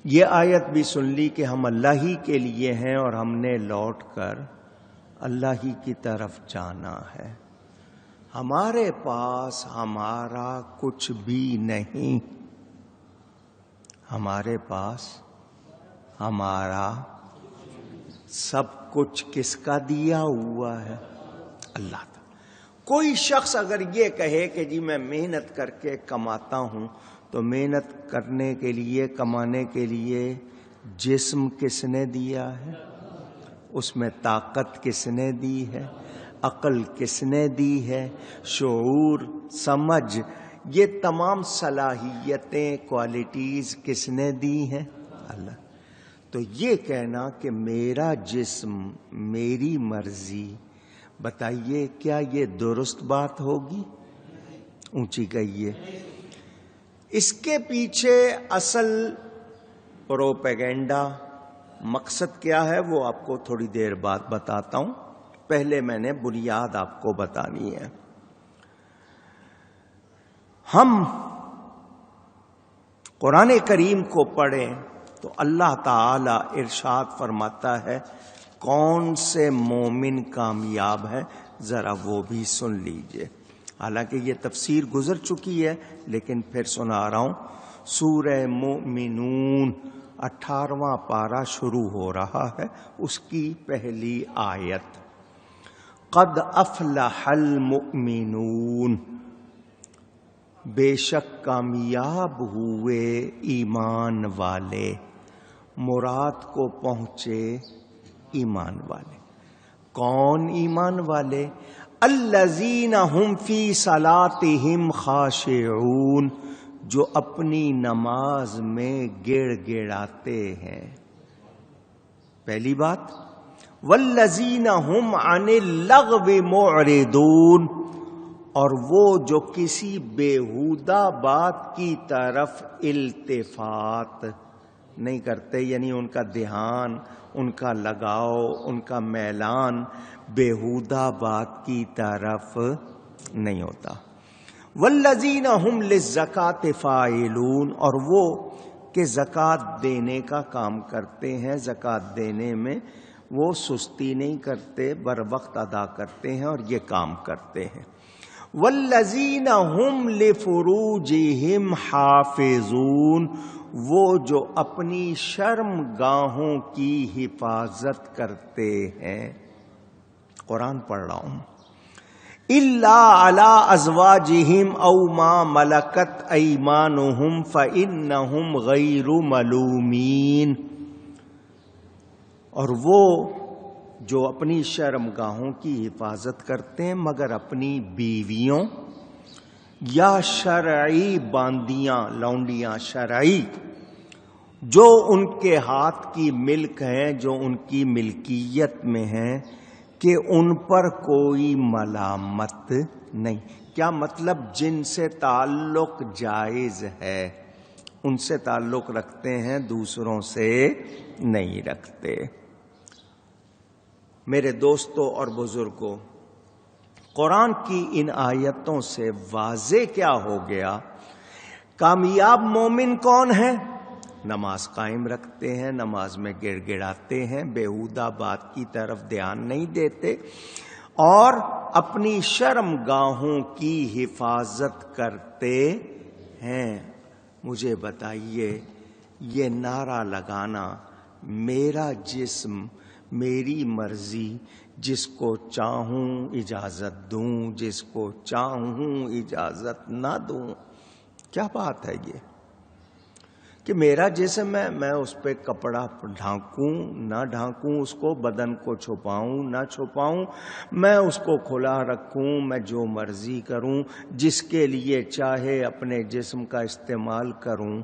یہ آیت بھی سن لی کہ ہم اللہ ہی کے لیے ہیں اور ہم نے لوٹ کر اللہ ہی کی طرف جانا ہے. ہمارے پاس ہمارا کچھ بھی نہیں. ہمارے پاس ہمارا سب کچھ کس کا دیا ہوا ہے؟ اللہ کا. کوئی شخص اگر یہ کہے کہ جی میں محنت کر کے کماتا ہوں، تو محنت کرنے کے لیے، کمانے کے لیے جسم کس نے دیا ہے؟ اس میں طاقت کس نے دی ہے؟ عقل کس نے دی ہے؟ شعور، سمجھ، یہ تمام صلاحیتیں، کوالٹیز کس نے دی ہیں؟ اللہ. تو یہ کہنا کہ میرا جسم میری مرضی، بتائیے کیا یہ درست بات ہوگی؟ اونچی کہیے. اس کے پیچھے اصل پروپیگنڈا، مقصد کیا ہے وہ آپ کو تھوڑی دیر بعد بتاتا ہوں. پہلے میں نے بنیاد آپ کو بتانی ہے. ہم قرآن کریم کو پڑھیں تو اللہ تعالی ارشاد فرماتا ہے کون سے مومن کامیاب ہے، ذرا وہ بھی سن لیجئے. حالانکہ یہ تفسیر گزر چکی ہے لیکن پھر سنا رہا ہوں. سورہ مومنون 18واں پارہ شروع ہو رہا ہے، اس کی پہلی آیت. قد افلح المؤمنون، بے شک کامیاب ہوئے ایمان والے. مراد کو پہنچے ایمان والے. کون ایمان والے؟ الذین ہم فی صلاتہم خاشعون، جو اپنی نماز میں گڑ گڑاتے ہیں. پہلی بات. والذین ہم عن اللغو معرضون، اور وہ جو کسی بیہودہ بات کی طرف التفات نہیں کرتے، یعنی ان کا دھیان، ان کا لگاؤ، ان کا میلان بیہودہ بات کی طرف نہیں ہوتا. والذین ہم للزکاۃ فاعلون، اور وہ کہ زکوٰۃ دینے کا کام کرتے ہیں، زکوٰۃ دینے میں وہ سستی نہیں کرتے، بر وقت ادا کرتے ہیں اور یہ کام کرتے ہیں. والذین ہم لفروجہم حافظون، وہ جو اپنی شرم گاہوں کی حفاظت کرتے ہیں. قرآن پڑھ رہا ہوں. الا علی ازواجہم او ما ملکت ایمانہم فانہم غیر ملومین، اور وہ جو اپنی شرم گاہوں کی حفاظت کرتے ہیں مگر اپنی بیویوں یا شرعی باندیاں، لونڈیاں شرعی، جو ان کے ہاتھ کی ملک ہیں، جو ان کی ملکیت میں ہیں، کہ ان پر کوئی ملامت نہیں. کیا مطلب؟ جن سے تعلق جائز ہے ان سے تعلق رکھتے ہیں، دوسروں سے نہیں رکھتے. میرے دوستوں اور بزرگوں، قرآن کی ان آیتوں سے واضح کیا ہو گیا؟ کامیاب مومن کون ہے؟ نماز قائم رکھتے ہیں، نماز میں گڑ گڑاتے ہیں، بیہودہ بات کی طرف دھیان نہیں دیتے، اور اپنی شرم گاہوں کی حفاظت کرتے ہیں. مجھے بتائیے، یہ نعرہ لگانا میرا جسم میری مرضی، جس کو چاہوں اجازت دوں، جس کو چاہوں اجازت نہ دوں، کیا بات ہے یہ؟ کہ میرا جسم ہے، میں اس پہ کپڑا ڈھانکوں نہ ڈھانکوں، اس کو بدن کو چھپاؤں نہ چھپاؤں، میں اس کو کھلا رکھوں، میں جو مرضی کروں، جس کے لیے چاہے اپنے جسم کا استعمال کروں.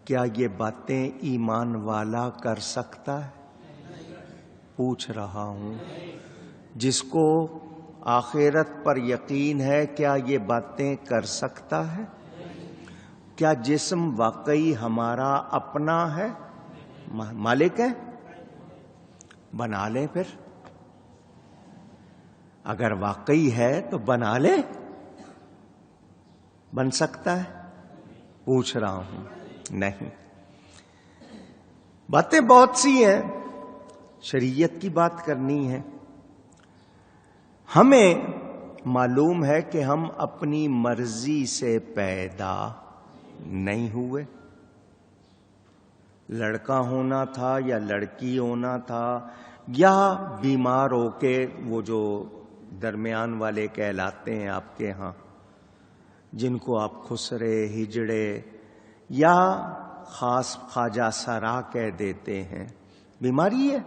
کیا یہ باتیں ایمان والا کر سکتا ہے؟ پوچھ رہا ہوں. جس کو آخرت پر یقین ہے کیا یہ باتیں کر سکتا ہے؟ کیا جسم واقعی ہمارا اپنا ہے؟ مالک ہے؟ بنا لیں پھر. اگر واقعی ہے تو بنا لیں. بن سکتا ہے؟ پوچھ رہا ہوں. نہیں. باتیں بہت سی ہیں، شریعت کی بات کرنی ہے. ہمیں معلوم ہے کہ ہم اپنی مرضی سے پیدا نہیں ہوئے. لڑکا ہونا تھا یا لڑکی ہونا تھا، یا بیمار ہو کے وہ جو درمیان والے کہلاتے ہیں آپ کے ہاں، جن کو آپ خسرے، ہجڑے یا خاص خواجہ سرا کہہ دیتے ہیں، بیماری ہے.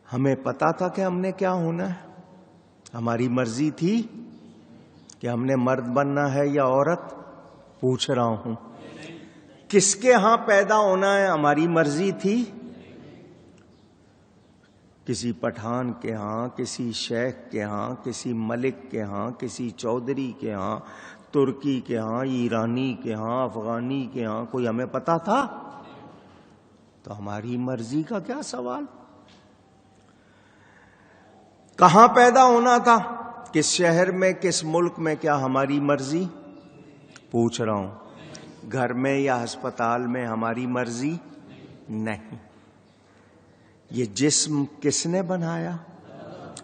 ہمیں پتا تھا کہ ہم نے کیا ہونا ہے؟ ہماری مرضی تھی کہ ہم نے مرد بننا ہے یا عورت؟ پوچھ رہا ہوں. کس کے ہاں پیدا ہونا ہے ہماری مرضی تھی؟ کسی پٹھان کے ہاں، کسی شیخ کے ہاں، کسی ملک کے ہاں، کسی چودھری کے ہاں، ترکی کے ہاں، ایرانی کے ہاں، افغانی کے ہاں؟ کوئی ہمیں پتا تھا؟ تو ہماری مرضی کا کیا سوال؟ کہاں پیدا ہونا تھا؟ کس شہر میں، کس ملک میں؟ کیا ہماری مرضی؟ پوچھ رہا ہوں. گھر میں یا ہسپتال میں ہماری مرضی نہیں. یہ جسم کس نے بنایا؟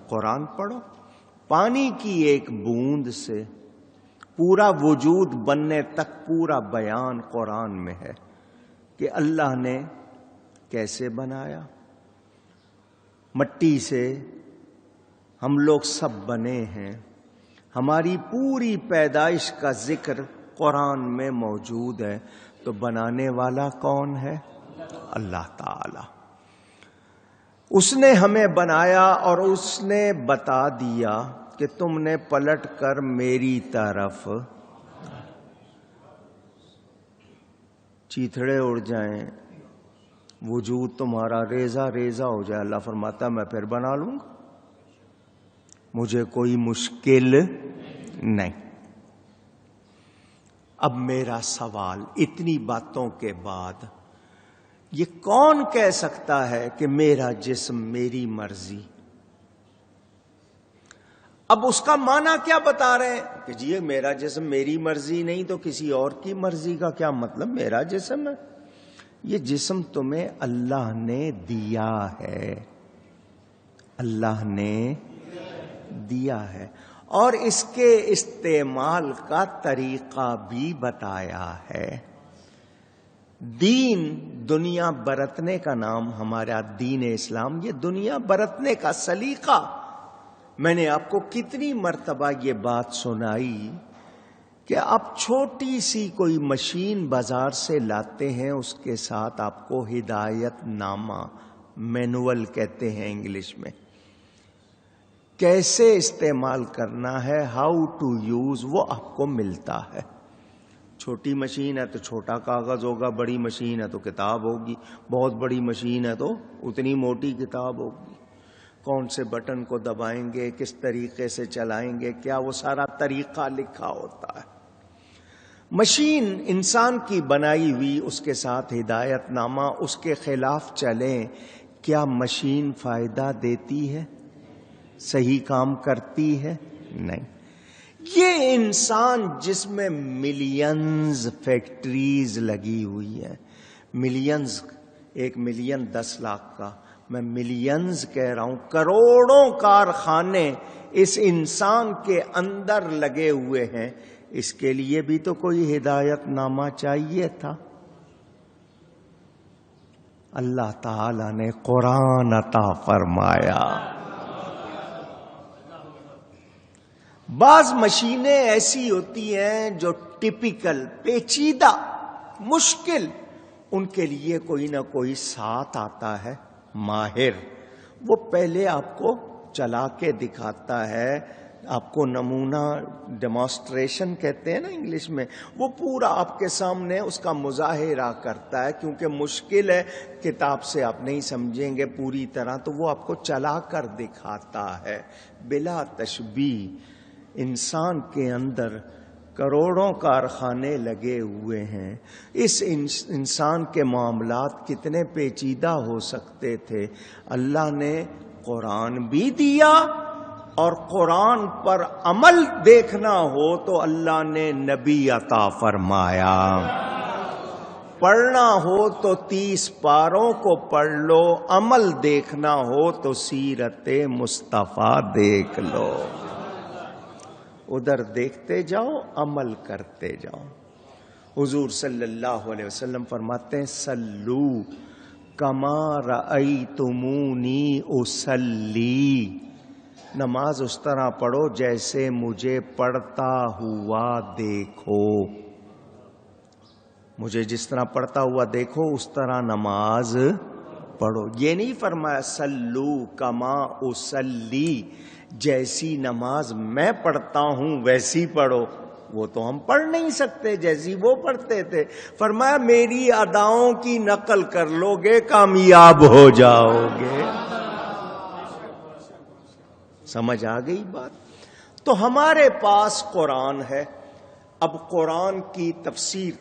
قرآن پڑھو. پانی کی ایک بوند سے پورا وجود بننے تک پورا بیان قرآن میں ہے کہ اللہ نے کیسے بنایا. مٹی سے ہم لوگ سب بنے ہیں. ہماری پوری پیدائش کا ذکر قرآن میں موجود ہے. تو بنانے والا کون ہے؟ اللہ تعالی. اس نے ہمیں بنایا اور اس نے بتا دیا کہ تم نے پلٹ کر میری طرف. چیتھڑے اڑ جائیں، وجود تمہارا ریزہ ریزہ ہو جائے، اللہ فرماتا میں پھر بنا لوں گا، مجھے کوئی مشکل نہیں. اب میرا سوال، اتنی باتوں کے بعد یہ کون کہہ سکتا ہے کہ میرا جسم میری مرضی؟ اب اس کا معنی کیا بتا رہے ہیں کہ جی میرا جسم میری مرضی نہیں تو کسی اور کی مرضی کا کیا مطلب؟ میرا جسم ہے، یہ جسم تمہیں اللہ نے دیا ہے، اللہ نے دیا ہے، اور اس کے استعمال کا طریقہ بھی بتایا ہے. دین، دنیا برتنے کا نام ہمارا دین اسلام، یہ دنیا برتنے کا سلیقہ. میں نے آپ کو کتنی مرتبہ یہ بات سنائی کہ آپ چھوٹی سی کوئی مشین بازار سے لاتے ہیں، اس کے ساتھ آپ کو ہدایت نامہ، مینول کہتے ہیں انگلش میں، کیسے استعمال کرنا ہے، ہاؤ ٹو یوز، وہ آپ کو ملتا ہے. چھوٹی مشین ہے تو چھوٹا کاغذ ہوگا، بڑی مشین ہے تو کتاب ہوگی، بہت بڑی مشین ہے تو اتنی موٹی کتاب ہوگی. کون سے بٹن کو دبائیں گے، کس طریقے سے چلائیں گے، کیا وہ سارا طریقہ لکھا ہوتا ہے. مشین انسان کی بنائی ہوئی، اس کے ساتھ ہدایت نامہ، اس کے خلاف چلیں، کیا مشین فائدہ دیتی ہے؟ صحیح کام کرتی ہے؟ نہیں. یہ انسان جس میں ملینز فیکٹریز لگی ہوئی ہیں، ملینز، 1 ملین 10 لاکھ کا، میں ملینز کہہ رہا ہوں، کروڑوں کارخانے اس انسان کے اندر لگے ہوئے ہیں. اس کے لیے بھی تو کوئی ہدایت نامہ چاہیے تھا. اللہ تعالی نے قرآن عطا فرمایا. بعض مشینیں ایسی ہوتی ہیں جو ٹپیکل، پیچیدہ، مشکل، ان کے لیے کوئی نہ کوئی ساتھ آتا ہے ماہر. وہ پہلے آپ کو چلا کے دکھاتا ہے، آپ کو نمونہ، ڈیمانسٹریشن کہتے ہیں نا انگلش میں، وہ پورا آپ کے سامنے اس کا مظاہرہ کرتا ہے. کیونکہ مشکل ہے، کتاب سے آپ نہیں سمجھیں گے پوری طرح، تو وہ آپ کو چلا کر دکھاتا ہے بلا تشبیہ. انسان کے اندر کروڑوں کارخانے لگے ہوئے ہیں. اس انسان کے معاملات کتنے پیچیدہ ہو سکتے تھے. اللہ نے قرآن بھی دیا، اور قرآن پر عمل دیکھنا ہو تو اللہ نے نبی عطا فرمایا. پڑھنا ہو تو 30 پاروں کو پڑھ لو، عمل دیکھنا ہو تو سیرت مصطفیٰ دیکھ لو۔ ادھر دیکھتے جاؤ، عمل کرتے جاؤ۔ حضور صلی اللہ علیہ وسلم فرماتے ہیں صلو کما رأیتمونی اصلی، نماز اس طرح پڑھو جیسے مجھے پڑھتا ہوا دیکھو، مجھے جس طرح پڑھتا ہوا دیکھو اس طرح نماز پڑھو۔ یہ نہیں فرمایا صلو کما اصلی، جیسی نماز میں پڑھتا ہوں ویسی پڑھو، وہ تو ہم پڑھ نہیں سکتے جیسی وہ پڑھتے تھے۔ فرمایا میری اداؤں کی نقل کر لو گے کامیاب ہو جاؤ گے۔ سمجھ آ گئی بات؟ تو ہمارے پاس قرآن ہے۔ اب قرآن کی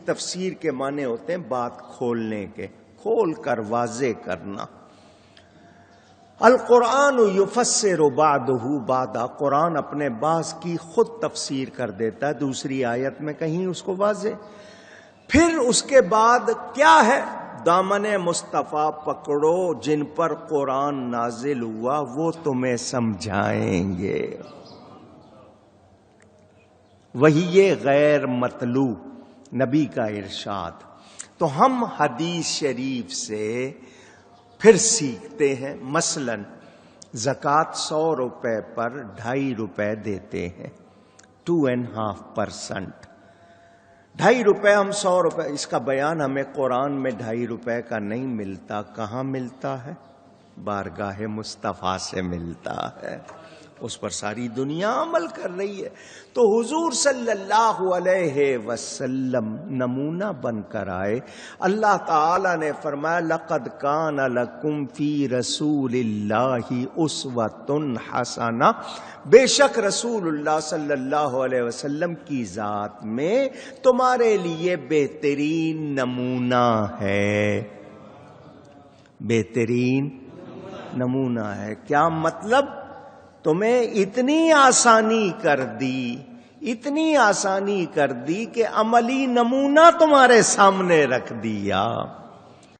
تفسیر کے معنی ہوتے ہیں بات کھولنے کے، کھول کر واضح کرنا۔ القرآن یفسر بعضہ بعضا، قرآن اپنے بعض کی خود تفسیر کر دیتا ہے دوسری آیت میں کہیں اس کو واضح۔ پھر اس کے بعد کیا ہے؟ دامن مصطفیٰ پکڑو، جن پر قرآن نازل ہوا وہ تمہیں سمجھائیں گے۔ وہی یہ غیر مطلوب نبی کا ارشاد۔ تو ہم حدیث شریف سے پھر سیکھتے ہیں۔ مثلا زکوٰۃ 100 روپے پر 2.5 روپے دیتے ہیں، 2.5%۔ 2.5 روپے ہم 100 روپے، اس کا بیان ہمیں قرآن میں 2.5 روپے کا نہیں ملتا۔ کہاں ملتا ہے؟ بارگاہ مصطفیٰ سے ملتا ہے، اس پر ساری دنیا عمل کر رہی ہے۔ تو حضور صلی اللہ علیہ وسلم نمونہ بن کر آئے۔ اللہ تعالی نے فرمایا لقد کان لکم فی رسول اللہ اسوۃ حسنہ، بے شک رسول اللہ صلی اللہ علیہ وسلم کی ذات میں تمہارے لیے بہترین نمونہ ہے۔ بہترین نمونہ ہے کیا مطلب؟ تمہیں اتنی آسانی کر دی، اتنی آسانی کر دی کہ عملی نمونہ تمہارے سامنے رکھ دیا۔